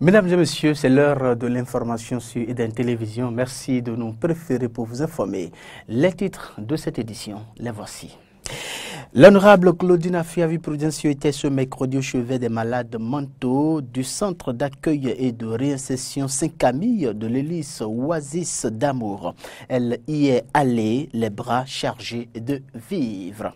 Mesdames et messieurs, c'est l'heure de l'information sur Eden Télévision. Merci de nous préférer pour vous informer. Les titres de cette édition, les voici. L'honorable Claudine Afiavi-Prudencio était ce mercredi au chevet des malades mentaux du centre d'accueil et de réinsertion Saint-Camille de l'hélice Oasis d'Amour. Elle y est allée, les bras chargés de vivre.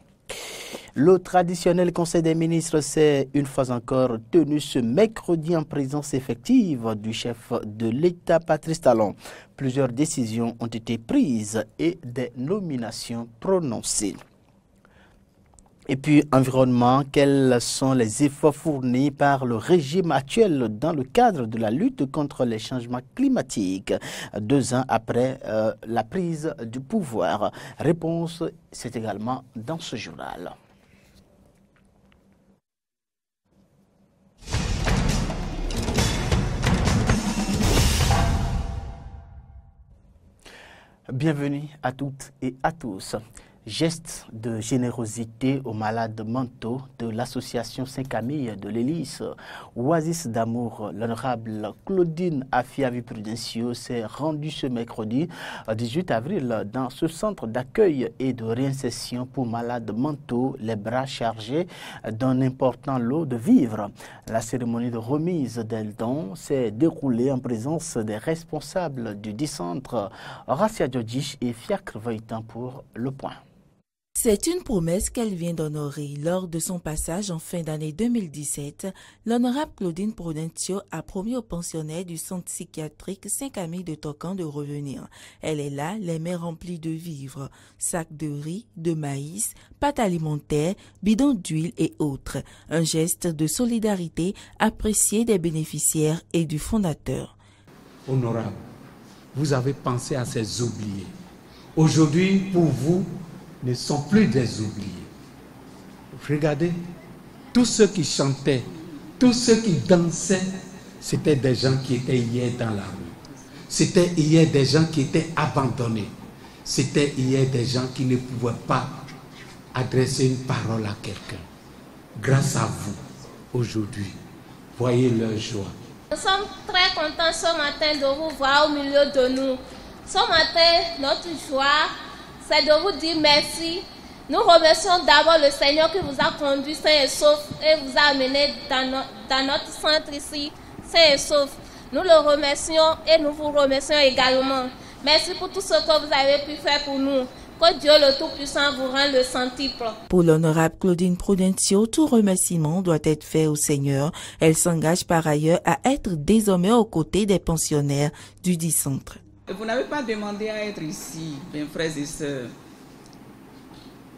Le traditionnel Conseil des ministres s'est une fois encore tenu ce mercredi en présence effective du chef de l'État, Patrice Talon. Plusieurs décisions ont été prises et des nominations prononcées. Et puis, environnement, quels sont les efforts fournis par le régime actuel dans le cadre de la lutte contre les changements climatiques, 2 ans après la prise du pouvoir? Réponse, c'est également dans ce journal. Bienvenue à toutes et à tous. Geste de générosité aux malades mentaux de l'association Saint-Camille de l'hélice Oasis d'Amour. L'honorable Claudine Afiavi-Prudencio s'est rendue ce mercredi 18 avril dans ce centre d'accueil et de réinsertion pour malades mentaux, les bras chargés d'un important lot de vivres. La cérémonie de remise des dons s'est déroulée en présence des responsables du dit centre, Horacia Djodjic et Fiacre Voitan pour Le Point. C'est une promesse qu'elle vient d'honorer. Lors de son passage en fin d'année 2017, l'honorable Claudine Prudencio a promis aux pensionnaires du centre psychiatrique Saint-Camille de Tocan de revenir. Elle est là, les mains remplies de vivres, sacs de riz, de maïs, pâtes alimentaires, bidons d'huile et autres. Un geste de solidarité apprécié des bénéficiaires et du fondateur. Honorable, vous avez pensé à ces oubliés. Aujourd'hui, pour vous, ne sont plus des oubliés. Regardez, tous ceux qui chantaient, tous ceux qui dansaient, c'était des gens qui étaient hier dans la rue. C'était hier des gens qui étaient abandonnés. C'était hier des gens qui ne pouvaient pas adresser une parole à quelqu'un. Grâce à vous, aujourd'hui, voyez leur joie. Nous sommes très contents ce matin de vous voir au milieu de nous. Ce matin, notre joie, c'est de vous dire merci. Nous remercions d'abord le Seigneur qui vous a conduit sain et sauf et vous a amené dans notre centre ici, sain et sauf. Nous le remercions et nous vous remercions également. Merci pour tout ce que vous avez pu faire pour nous. Que Dieu le Tout-Puissant vous rende le centuple. Pour l'honorable Claudine Prudencio, tout remerciement doit être fait au Seigneur. Elle s'engage par ailleurs à être désormais aux côtés des pensionnaires du dit centre. Vous n'avez pas demandé à être ici, mes frères et sœurs.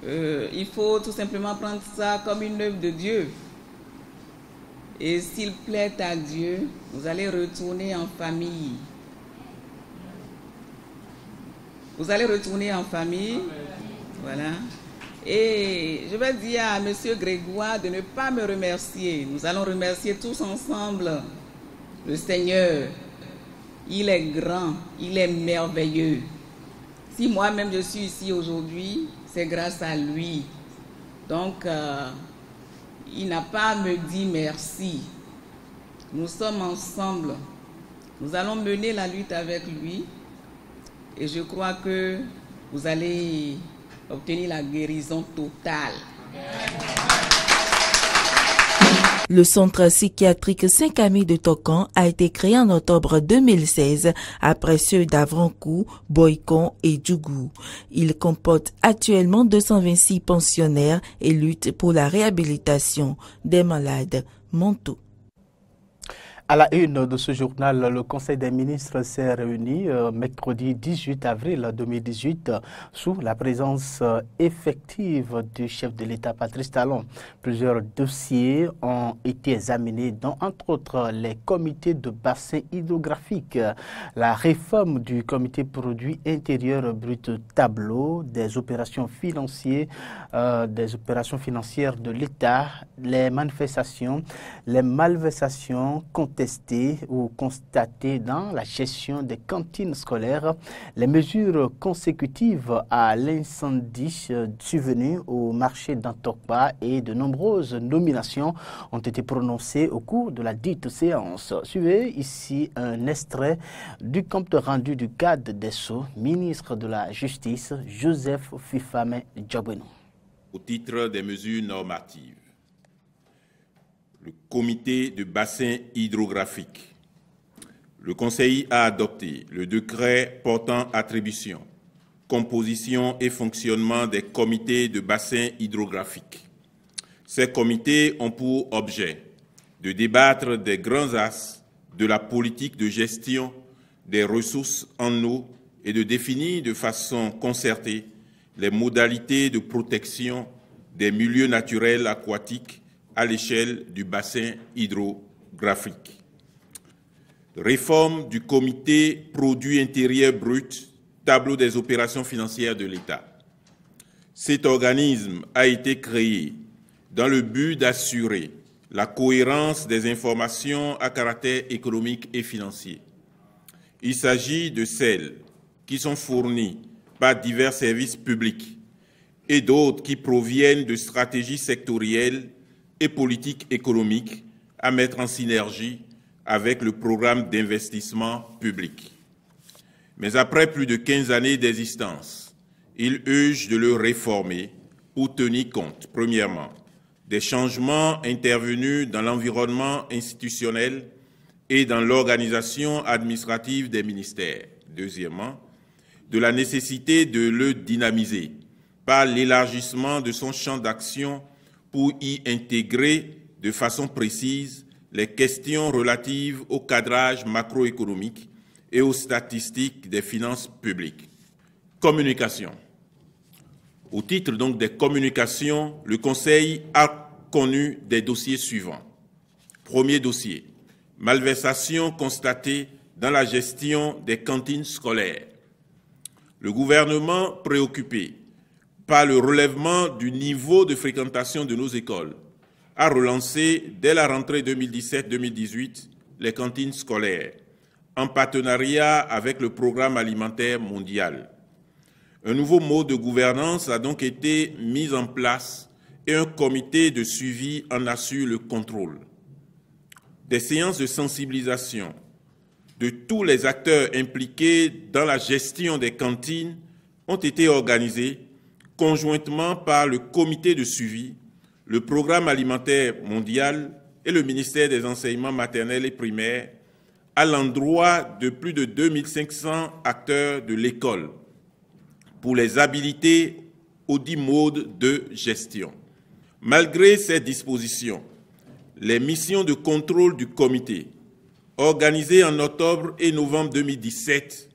Il faut tout simplement prendre ça comme une œuvre de Dieu. Et s'il plaît à Dieu, vous allez retourner en famille. Vous allez retourner en famille. Voilà. Et je vais dire à M. Grégoire de ne pas me remercier. Nous allons remercier tous ensemble le Seigneur. Il est grand, il est merveilleux. Si moi-même je suis ici aujourd'hui, c'est grâce à lui. Donc, il n'a pas à me dire merci. Nous sommes ensemble. Nous allons mener la lutte avec lui. Et je crois que vous allez obtenir la guérison totale. Le centre psychiatrique Saint-Camille de Tocan a été créé en octobre 2016 après ceux d'Avrancourt, Boycon et Djougou. Il comporte actuellement 226 pensionnaires et lutte pour la réhabilitation des malades mentaux. À la une de ce journal, le Conseil des ministres s'est réuni mercredi 18 avril 2018 sous la présence effective du chef de l'État, Patrice Talon. Plusieurs dossiers ont été examinés, dont entre autres les comités de bassin hydrographique, la réforme du comité produit intérieur brut tableau, des opérations financières de l'État, les manifestations, les malversations, comptables contestées ou constatées dans la gestion des cantines scolaires. Les mesures consécutives à l'incendie survenu au marché d'Antokpa et de nombreuses nominations ont été prononcées au cours de la dite séance. Suivez ici un extrait du compte rendu du garde des Sceaux, ministre de la Justice, Joseph Fifame Djobeno. Au titre des mesures normatives, le comité de bassin hydrographique, le Conseil a adopté le décret portant attribution, composition et fonctionnement des comités de bassin hydrographique. Ces comités ont pour objet de débattre des grands axes de la politique de gestion des ressources en eau et de définir de façon concertée les modalités de protection des milieux naturels aquatiques à l'échelle du bassin hydrographique. Réforme du comité produit intérieur brut, tableau des opérations financières de l'État. Cet organisme a été créé dans le but d'assurer la cohérence des informations à caractère économique et financier. Il s'agit de celles qui sont fournies par divers services publics et d'autres qui proviennent de stratégies sectorielles et politiques économiques à mettre en synergie avec le programme d'investissement public. Mais après plus de 15 années d'existence, il urge de le réformer pour tenir compte, premièrement, des changements intervenus dans l'environnement institutionnel et dans l'organisation administrative des ministères. Deuxièmement, de la nécessité de le dynamiser par l'élargissement de son champ d'action pour y intégrer de façon précise les questions relatives au cadrage macroéconomique et aux statistiques des finances publiques. Communication. Au titre donc des communications, le Conseil a connu des dossiers suivants. Premier dossier, malversation constatée dans la gestion des cantines scolaires. Le gouvernement, préoccupé par le relèvement du niveau de fréquentation de nos écoles, a relancé dès la rentrée 2017-2018 les cantines scolaires, en partenariat avec le Programme alimentaire mondial. Un nouveau mode de gouvernance a donc été mis en place et un comité de suivi en assure le contrôle. Des séances de sensibilisation de tous les acteurs impliqués dans la gestion des cantines ont été organisées conjointement par le comité de suivi, le Programme alimentaire mondial et le ministère des enseignements maternels et primaires à l'endroit de plus de 2500 acteurs de l'école pour les habiliter aux 10 modes de gestion. Malgré ces dispositions, les missions de contrôle du comité, organisées en octobre et novembre 2017,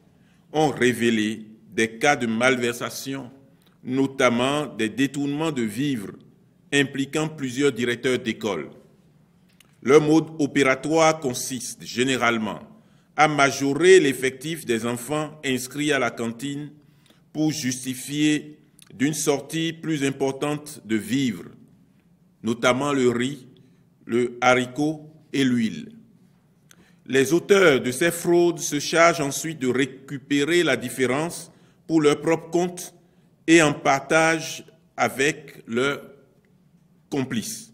ont révélé des cas de malversation, notamment des détournements de vivres impliquant plusieurs directeurs d'école. Leur mode opératoire consiste généralement à majorer l'effectif des enfants inscrits à la cantine pour justifier d'une sortie plus importante de vivres, notamment le riz, le haricot et l'huile. Les auteurs de ces fraudes se chargent ensuite de récupérer la différence pour leur propre compte et en partage avec leurs complices.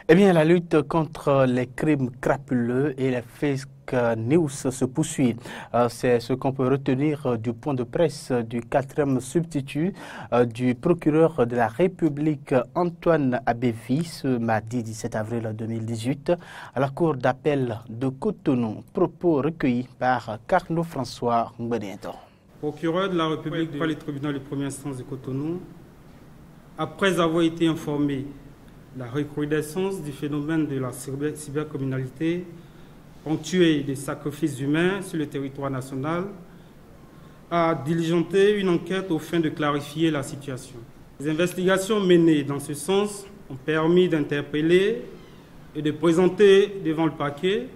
Eh bien, la lutte contre les crimes crapuleux et les fake news se poursuit. C'est ce qu'on peut retenir du point de presse du 4e substitut du procureur de la République Antoine Abévi ce mardi 17 avril 2018 à la cour d'appel de Cotonou. Propos recueillis par Carlo François Mbeniento. Procureur de la République devant le tribunal de première instance de Cotonou, après avoir été informé de la recrudescence du phénomène de la cybercriminalité ponctuée des sacrifices humains sur le territoire national, a diligenté une enquête aux fins de clarifier la situation. Les investigations menées dans ce sens ont permis d'interpeller et de présenter devant le parquet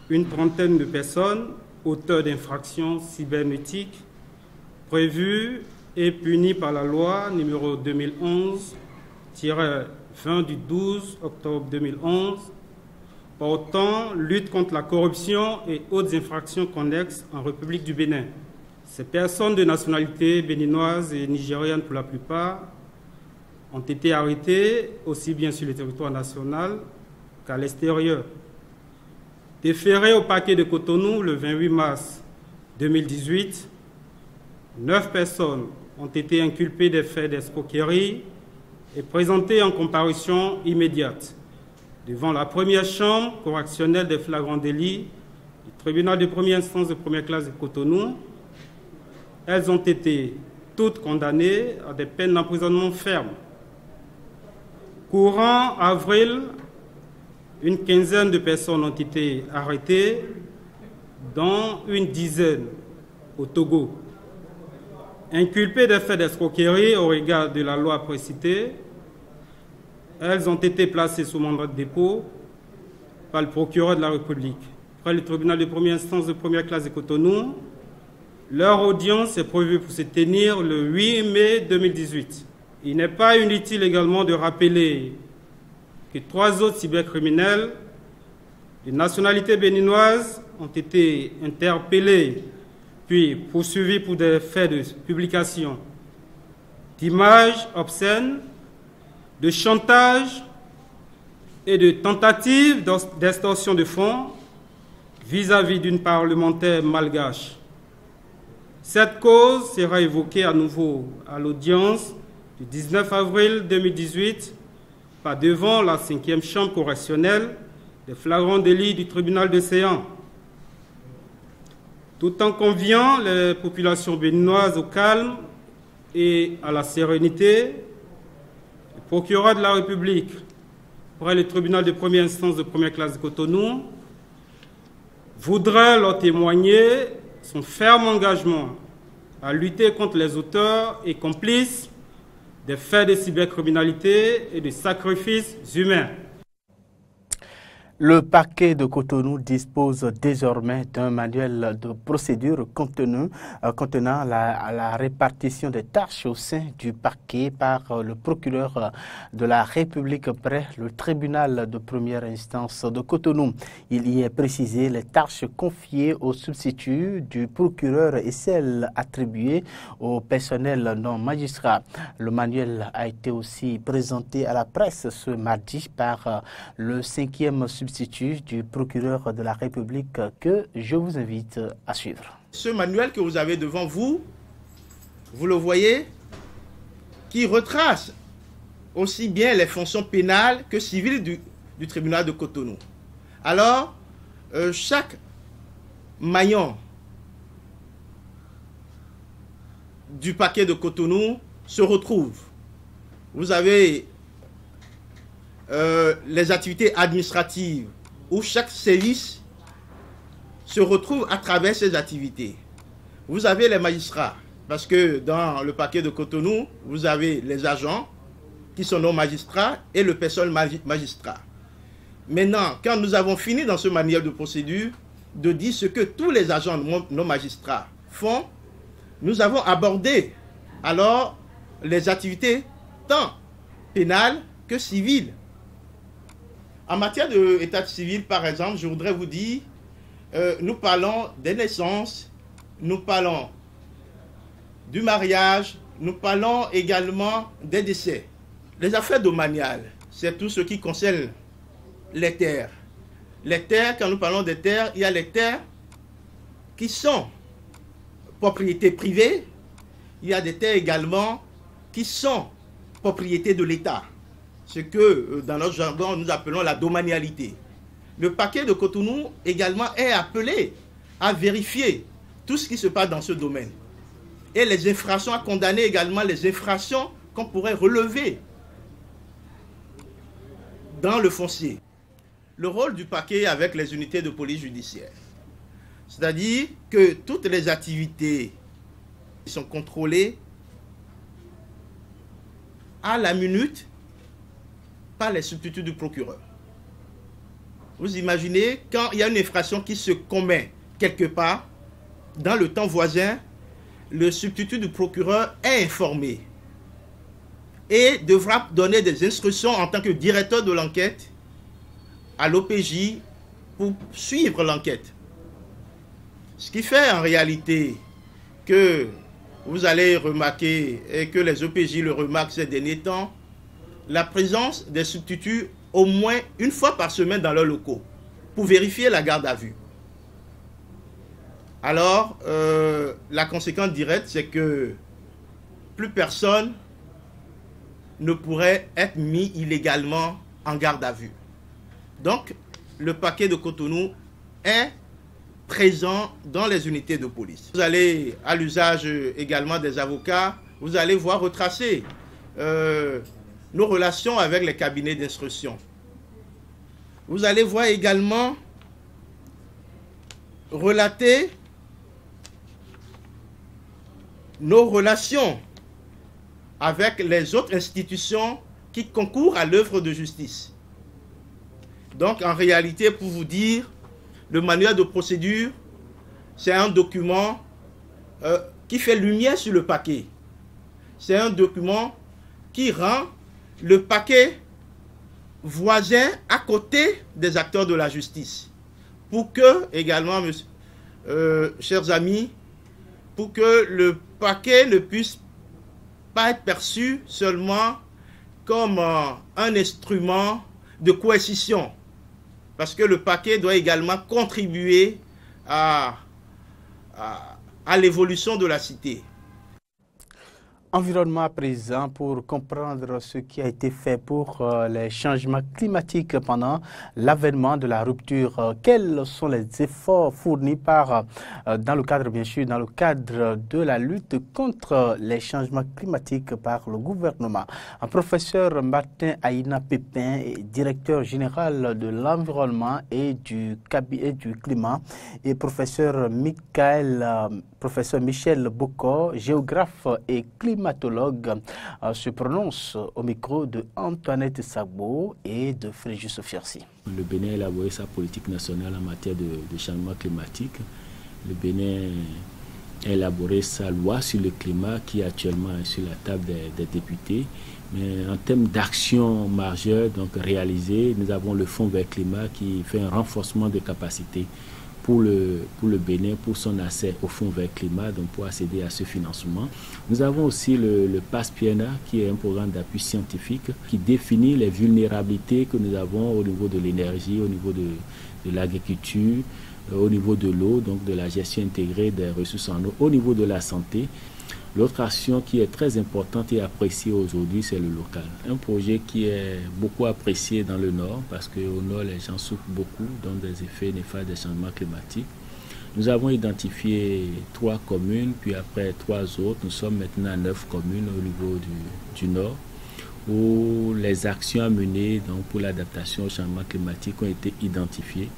une trentaine de personnes auteurs d'infractions cybernétiques prévues et punies par la loi numéro 2011-20 du 12 octobre 2011 portant lutte contre la corruption et autres infractions connexes en République du Bénin. Ces personnes de nationalité béninoise et nigériane pour la plupart ont été arrêtées aussi bien sur le territoire national qu'à l'extérieur. Déférées au parquet de Cotonou le 28 mars 2018, 9 personnes ont été inculpées des faits d'escroquerie et présentées en comparution immédiate devant la première chambre correctionnelle des flagrants délits du tribunal de première instance de première classe de Cotonou. Elles ont été toutes condamnées à des peines d'emprisonnement ferme. Courant avril, une quinzaine de personnes ont été arrêtées, dont une dizaine au Togo. Inculpées des faits d'escroquerie au regard de la loi précitée, elles ont été placées sous mandat de dépôt par le procureur de la République. Après le tribunal de première instance de première classe de Cotonou, leur audience est prévue pour se tenir le 8 mai 2018. Il n'est pas inutile également de rappeler que 3 autres cybercriminels de nationalité béninoise ont été interpellés puis poursuivis pour des faits de publication d'images obscènes, de chantage et de tentatives d'extorsion de fonds vis-à-vis d'une parlementaire malgache. Cette cause sera évoquée à nouveau à l'audience du 19 avril 2018 par devant la 5e chambre correctionnelle des flagrants délits du tribunal de Séan. Tout en conviant les populations béninoises au calme et à la sérénité, le procureur de la République, près le tribunal de première instance de première classe de Cotonou, voudrait leur témoigner son ferme engagement à lutter contre les auteurs et complices des faits de cybercriminalité et de sacrifices humains. Le parquet de Cotonou dispose désormais d'un manuel de procédure contenant la répartition des tâches au sein du parquet par le procureur de la République près le tribunal de première instance de Cotonou. Il y est précisé les tâches confiées aux substituts du procureur et celles attribuées au personnel non magistrat. Le manuel a été aussi présenté à la presse ce mardi par le 5e substitut du procureur de la République que je vous invite à suivre. Ce manuel que vous avez devant vous, vous le voyez, qui retrace aussi bien les fonctions pénales que civiles du tribunal de Cotonou. Alors, chaque maillon du parquet de Cotonou se retrouve. Vous avez les activités administratives où chaque service se retrouve à travers ces activités. Vous avez les magistrats, parce que dans le parquet de Cotonou, vous avez les agents qui sont non magistrats et le personnel magistrat. Maintenant, quand nous avons fini dans ce manuel de procédure de dire ce que tous les agents non magistrats font, nous avons abordé alors les activités tant pénales que civiles. En matière d'état civil, par exemple, je voudrais vous dire, nous parlons des naissances, nous parlons du mariage, nous parlons également des décès. Les affaires domaniales, c'est tout ce qui concerne les terres. Les terres, quand nous parlons des terres, il y a les terres qui sont propriété privée, il y a des terres également qui sont propriété de l'État. Ce que dans notre jargon nous appelons la domanialité. Le parquet de Cotonou également est appelé à vérifier tout ce qui se passe dans ce domaine. Et les infractions, à condamner également les infractions qu'on pourrait relever dans le foncier. Le rôle du parquet avec les unités de police judiciaire. C'est-à-dire que toutes les activités sont contrôlées à la minute par les substituts du procureur. Vous imaginez, quand il y a une infraction qui se commet quelque part, dans le temps voisin, le substitut du procureur est informé et devra donner des instructions en tant que directeur de l'enquête à l'OPJ pour suivre l'enquête. Ce qui fait en réalité que vous allez remarquer, et que les OPJ le remarquent ces derniers temps, la présence des substituts au moins une fois par semaine dans leurs locaux pour vérifier la garde à vue. Alors, la conséquence directe, c'est que plus personne ne pourrait être mis illégalement en garde à vue. Donc, le parquet de Cotonou est présent dans les unités de police. Vous allez, à l'usage également des avocats, vous allez voir retracer nos relations avec les cabinets d'instruction. Vous allez voir également relater nos relations avec les autres institutions qui concourent à l'œuvre de justice. Donc, en réalité, pour vous dire, le manuel de procédure, c'est un document qui fait lumière sur le parquet. C'est un document qui rend le parquet voisin à côté des acteurs de la justice. Pour que, également, chers amis, pour que le parquet ne puisse pas être perçu seulement comme un instrument de coercition. Parce que le parquet doit également contribuer à l'évolution de la cité. Environnement à présent, pour comprendre ce qui a été fait pour les changements climatiques pendant l'avènement de la rupture. Quels sont les efforts fournis dans le cadre, bien sûr, dans le cadre de la lutte contre les changements climatiques par le gouvernement? Un professeur Martin Aïna Pépin, directeur général de l'environnement et du climat, et professeur Michel Boko, géographe et climatologue, se prononce au micro de Antoinette Sagbo et de Fréjus Fiercy. Le Bénin a élaboré sa politique nationale en matière de changement climatique. Le Bénin a élaboré sa loi sur le climat qui actuellement est sur la table des députés. Mais en termes d'action majeure donc réalisée, nous avons le Fonds vert climat qui fait un renforcement de capacité pour le Bénin, pour son accès au Fonds vert climat, donc pour accéder à ce financement. Nous avons aussi le PASS-PNA, qui est un programme d'appui scientifique qui définit les vulnérabilités que nous avons au niveau de l'énergie, au niveau de l'agriculture, au niveau de l'eau, donc de la gestion intégrée des ressources en eau, au niveau de la santé. L'autre action qui est très importante et appréciée aujourd'hui, c'est le local. Un projet qui est beaucoup apprécié dans le Nord, parce qu'au Nord, les gens souffrent beaucoup donc des effets néfastes des changements climatiques. Nous avons identifié 3 communes, puis après 3 autres. Nous sommes maintenant à 9 communes au niveau du Nord, où les actions à mener donc, pour l'adaptation au changement climatique ont été identifiées.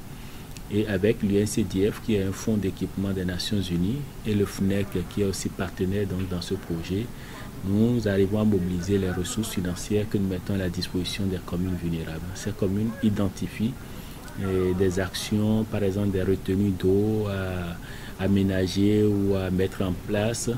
Et avec l'UNCDF, qui est un fonds d'équipement des Nations Unies, et le FNEC, qui est aussi partenaire donc, dans ce projet, nous arrivons à mobiliser les ressources financières que nous mettons à la disposition des communes vulnérables. Ces communes identifient des actions, par exemple des retenues d'eau à aménager ou à mettre en place,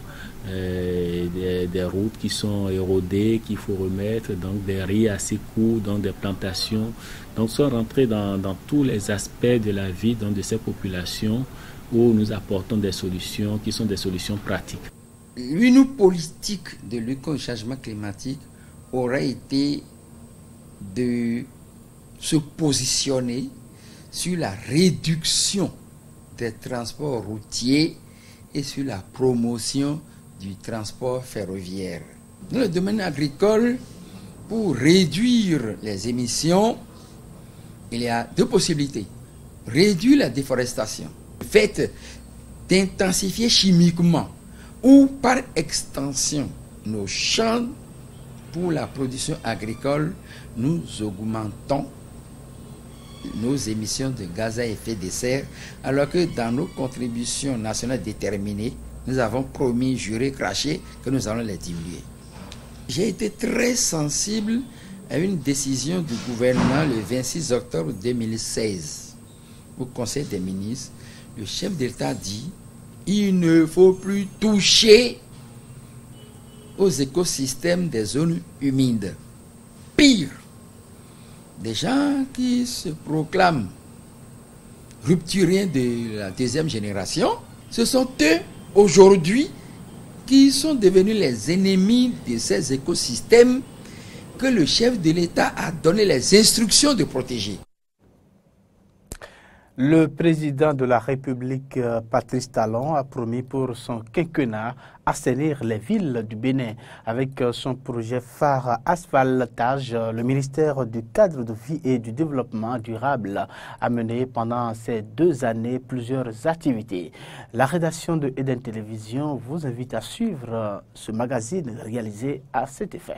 des routes qui sont érodées, qu'il faut remettre, donc des riz assez courts, donc des plantations. Donc, sont rentrés dans tous les aspects de la vie donc, de ces populations où nous apportons des solutions qui sont des solutions pratiques. Une politique de lutte contre le changement climatique aurait été de se positionner sur la réduction des transports routiers et sur la promotion du transport ferroviaire. Dans le domaine agricole, pour réduire les émissions, il y a 2 possibilités. Réduire la déforestation. Le fait d'intensifier chimiquement ou par extension nos champs pour la production agricole, nous augmentons nos émissions de gaz à effet de serre, alors que dans nos contributions nationales déterminées, nous avons promis, juré, craché que nous allons les diminuer. J'ai été très sensible à une décision du gouvernement le 26 octobre 2016 au Conseil des ministres. Le chef d'État dit il ne faut plus toucher aux écosystèmes des zones humides. Pire, des gens qui se proclament rupturiens de la deuxième génération, ce sont eux aujourd'hui qui sont devenus les ennemis de ces écosystèmes que le chef de l'État a donné les instructions de protéger. Le président de la République, Patrice Talon, a promis pour son quinquennat assainir les villes du Bénin. Avec son projet phare Asphaltage, le ministère du Cadre de vie et du Développement durable a mené pendant ces 2 années plusieurs activités. La rédaction de Eden Télévision vous invite à suivre ce magazine réalisé à cet effet.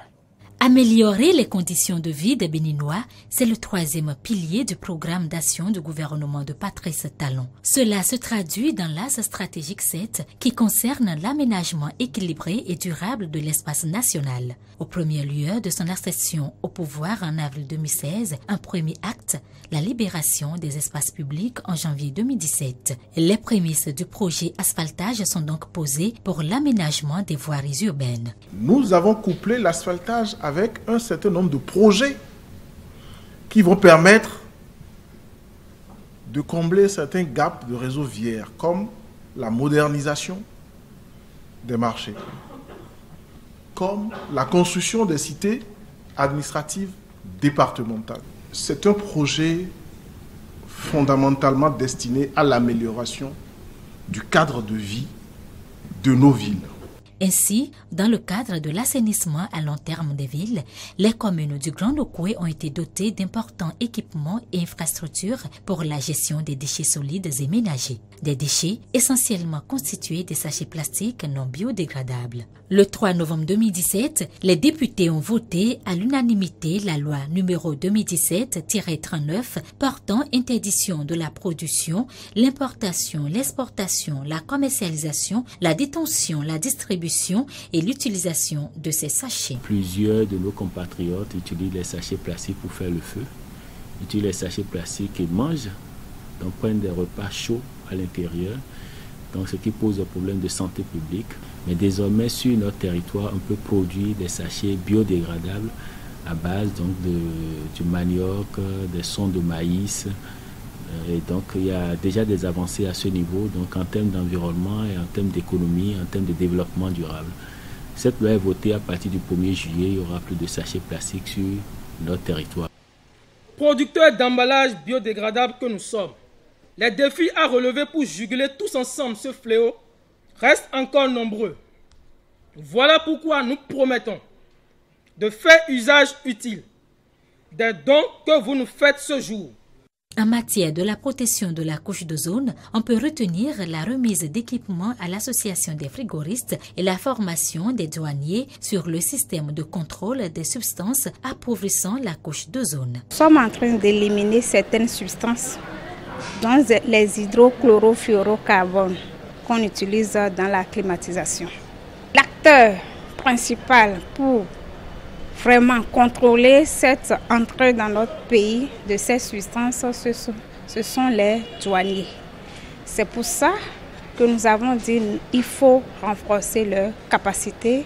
Améliorer les conditions de vie des Béninois, c'est le 3e pilier du programme d'action du gouvernement de Patrice Talon. Cela se traduit dans l'Axe stratégique 7 qui concerne l'aménagement équilibré et durable de l'espace national. Au premier lieu de son accession au pouvoir en avril 2016, un premier acte, la libération des espaces publics en janvier 2017. Les prémices du projet Asphaltage sont donc posées pour l'aménagement des voiries urbaines. Nous avons couplé l'asphaltage avec un certain nombre de projets qui vont permettre de combler certains gaps de réseau viaire, comme la modernisation des marchés, comme la construction des cités administratives départementales. C'est un projet fondamentalement destiné à l'amélioration du cadre de vie de nos villes. Ainsi, dans le cadre de l'assainissement à long terme des villes, les communes du Grand Okoué ont été dotées d'importants équipements et infrastructures pour la gestion des déchets solides et ménagers. Des déchets essentiellement constitués de sachets plastiques non biodégradables. Le 3 novembre 2017, les députés ont voté à l'unanimité la loi numéro 2017-39 portant interdiction de la production, l'importation, l'exportation, la commercialisation, la détention, la distribution et l'utilisation de ces sachets. Plusieurs de nos compatriotes utilisent les sachets plastiques pour faire le feu, utilisent les sachets plastiques et mangent, donc prennent des repas chauds à l'intérieur, donc ce qui pose un problème de santé publique. Mais désormais, sur notre territoire, on peut produire des sachets biodégradables à base donc du manioc, des sons de maïs. Et donc, il y a déjà des avancées à ce niveau, donc en termes d'environnement et en termes d'économie, en termes de développement durable. Cette loi est votée à partir du 1er juillet, il y aura plus de sachets plastiques sur notre territoire. Producteurs d'emballages biodégradables que nous sommes, les défis à relever pour juguler tous ensemble ce fléau restent encore nombreux. Voilà pourquoi nous promettons de faire usage utile des dons que vous nous faites ce jour. En matière de la protection de la couche d'ozone, on peut retenir la remise d'équipements à l'association des frigoristes et la formation des douaniers sur le système de contrôle des substances appauvrissant la couche d'ozone. Nous sommes en train d'éliminer certaines substances, dont les hydrochlorofluorocarbones qu'on utilise dans la climatisation. L'acteur principal pour vraiment contrôler cette entrée dans notre pays de ces substances, ce sont les douaniers. C'est pour ça que nous avons dit qu'il faut renforcer leur capacité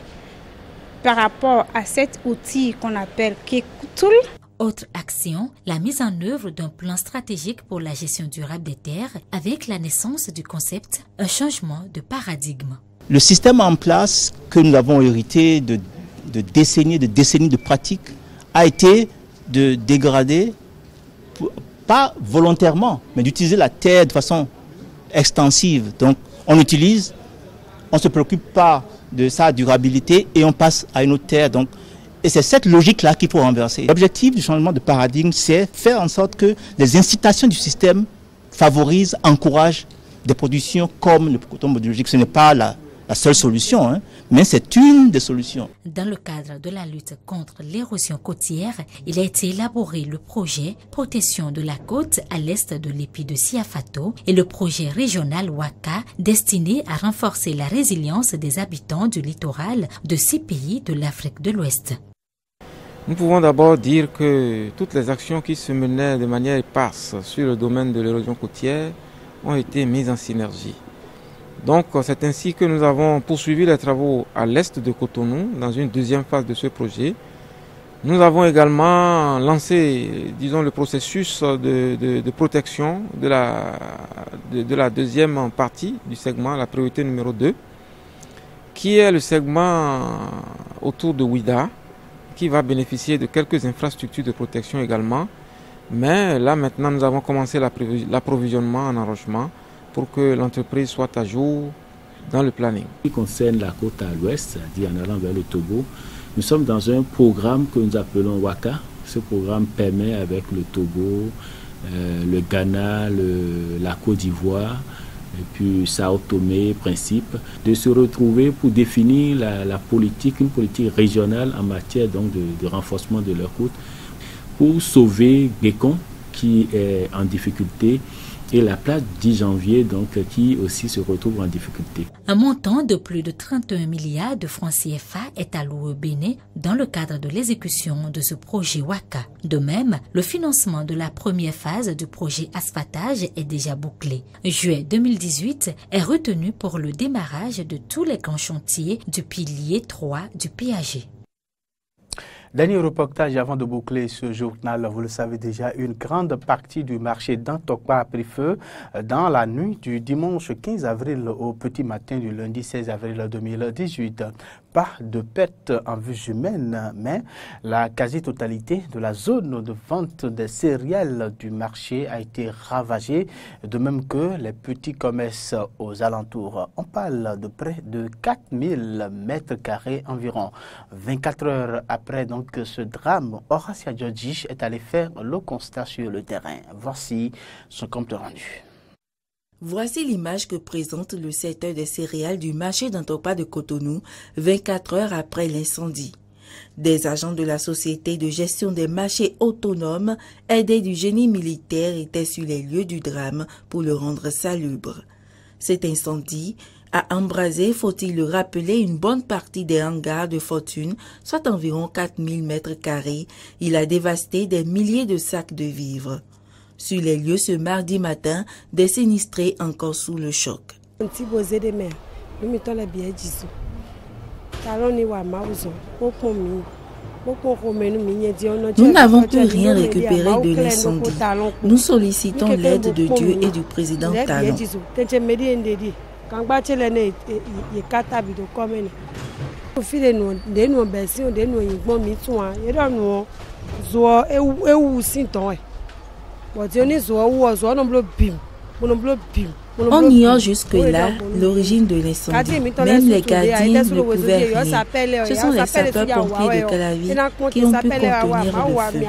par rapport à cet outil qu'on appelle Kikutul. Autre action, la mise en œuvre d'un plan stratégique pour la gestion durable des terres avec la naissance du concept « un changement de paradigme ». Le système en place que nous avons hérité de décennies de pratiques a été de dégrader, pas volontairement, mais d'utiliser la terre de façon extensive. Donc on utilise, on ne se préoccupe pas de sa durabilité et on passe à une autre terre. Donc, et c'est cette logique-là qu'il faut renverser. L'objectif du changement de paradigme, c'est faire en sorte que les incitations du système favorisent, encouragent des productions comme le coton biologique. Ce n'est pas la seule solution, mais c'est une des solutions. Dans le cadre de la lutte contre l'érosion côtière, il a été élaboré le projet Protection de la côte à l'est de l'épi de Siafato et le projet régional Waka destiné à renforcer la résilience des habitants du littoral de 6 pays de l'Afrique de l'Ouest. Nous pouvons d'abord dire que toutes les actions qui se menaient de manière éparse sur le domaine de l'érosion côtière ont été mises en synergie. Donc c'est ainsi que nous avons poursuivi les travaux à l'est de Cotonou dans une deuxième phase de ce projet Nous avons également lancé, disons, le processus de protection de la deuxième partie du segment, la priorité numéro 2, qui est le segment autour de Ouida, qui va bénéficier de quelques infrastructures de protection également. Mais là, maintenant, nous avons commencé l'approvisionnement en enrochement pour que l'entreprise soit à jour dans le planning. Ce qui concerne la côte à l'ouest, c'est-à-dire en allant vers le Togo, nous sommes dans un programme que nous appelons WACA. Ce programme permet avec le Togo, le Ghana, la Côte d'Ivoire, et puis Sao Tomé, Principe, de se retrouver pour définir la politique, une politique régionale en matière donc de renforcement de leurs côtes, pour sauver Gekon qui est en difficulté et la plage 10 janvier donc qui aussi se retrouve en difficulté. Un montant de plus de 31 milliards de francs CFA est alloué au Bénin dans le cadre de l'exécution de ce projet WACA. De même, le financement de la première phase du projet asphaltage est déjà bouclé. Juillet 2018 est retenu pour le démarrage de tous les grands chantiers du pilier 3 du PAG. Dernier reportage avant de boucler ce journal, vous le savez déjà, une grande partie du marché d'Antokpa a pris feu dans la nuit du dimanche 15 avril au petit matin du lundi 16 avril 2018. Pas de perte en vue humaine, mais la quasi-totalité de la zone de vente des céréales du marché a été ravagée, de même que les petits commerces aux alentours. On parle de près de 4000 mètres carrés environ. 24 heures après donc ce drame, Horacia Djodjic est allé faire le constat sur le terrain. Voici son compte rendu. Voici l'image que présente le secteur des céréales du marché d'Antokpa de Cotonou 24 heures après l'incendie. Des agents de la Société de gestion des marchés autonomes aidés du génie militaire étaient sur les lieux du drame pour le rendre salubre. Cet incendie a embrasé, faut-il le rappeler, une bonne partie des hangars de fortune, soit environ 4000 mètres carrés. Il a dévasté des milliers de sacs de vivres. Sur les lieux ce mardi matin, des sinistrés encore sous le choc. Nous n'avons plus rien récupéré de l'incendie. Nous sollicitons l'aide de Dieu et du président Talon. On ignore jusque-là l'origine de l'incendie. Même les gardiens ne pouvaient rien. Ce sont les sapeurs-pompiers de Calavi qui ont pu contenir le feu.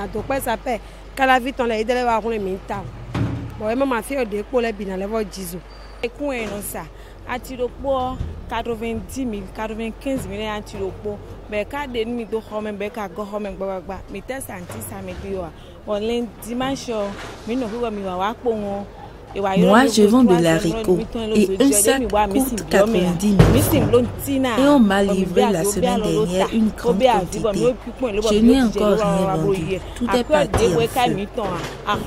Atiropo 90 000, 95 000 atiropo. Beka de mi do home beka go home gbagba. Mi te santi samedio. On len dimanche mi no huwa mi wa pongo. Moi, je vends de l'haricot et un sac coûte 90 000 et on m'a livré la semaine dernière une grande quantité. Je n'ai encore rien vendu. Tout est parti en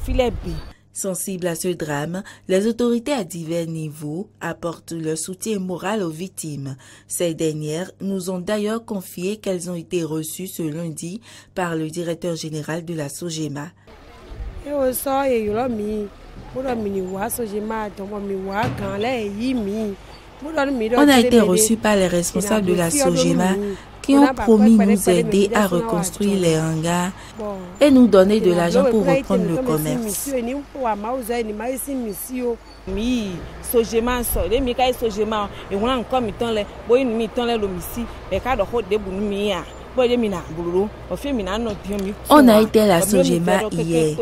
feu. Sensibles à ce drame, les autorités à divers niveaux apportent leur soutien moral aux victimes. Ces dernières nous ont d'ailleurs confié qu'elles ont été reçues ce lundi par le directeur général de la Sogema. On a été reçus par les responsables de la Sogema qui ont promis nous aider à reconstruire les hangars et nous donner de l'argent pour reprendre le commerce. On a été à la Sogema hier.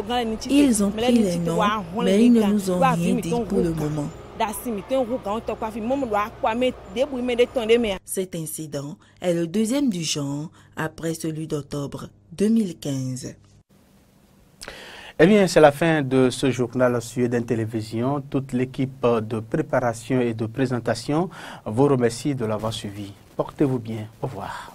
Ils ont pris les noms, mais ils ne nous ont rien dit pour le moment. Cet incident est le deuxième du genre après celui d'octobre 2015. Eh bien, c'est la fin de ce journal sur Eden Télévision. Toute l'équipe de préparation et de présentation vous remercie de l'avoir suivi. Portez-vous bien. Au revoir.